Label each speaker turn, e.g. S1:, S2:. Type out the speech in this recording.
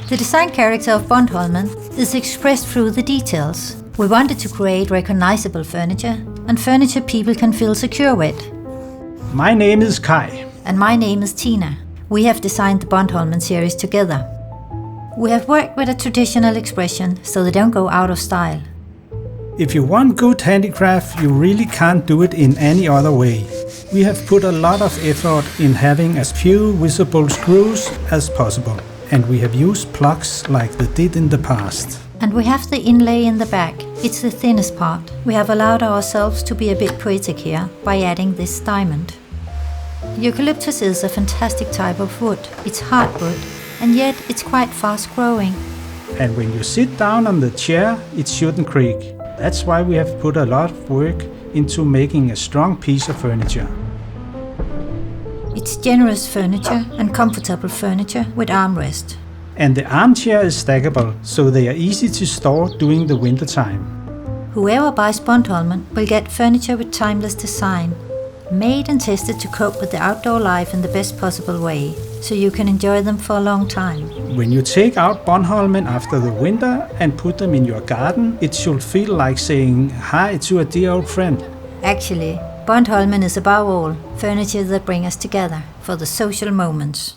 S1: The design character of BONDHOLMEN is expressed through the details. We wanted to create recognizable furniture and furniture people can feel secure with.
S2: My name is Kai.
S1: And my name is Tina. We have designed the BONDHOLMEN series together. We have worked with a traditional expression so they don't go out of style.
S2: If you want good handicraft, you really can't do it in any other way. We have put a lot of effort in having as few visible screws as possible. And we have used plugs like they did in the past.
S1: And we have the inlay in the back. It's the thinnest part. We have allowed ourselves to be a bit poetic here by adding this diamond. Eucalyptus is a fantastic type of wood. It's hardwood, and yet it's quite fast growing.
S2: And when you sit down on the chair, it shouldn't creak. That's why we have put a lot of work into making a strong piece of furniture.
S1: It's generous furniture and comfortable furniture with armrest.
S2: And the armchair is stackable, so they are easy to store during the winter time.
S1: Whoever buys BONDHOLMEN will get furniture with timeless design, made and tested to cope with the outdoor life in the best possible way, so you can enjoy them for a long time.
S2: When you take out BONDHOLMEN after the winter and put them in your garden, it should feel like saying hi to a dear old friend.
S1: Actually, BONDHOLMEN is above all furniture that brings us together for the social moments.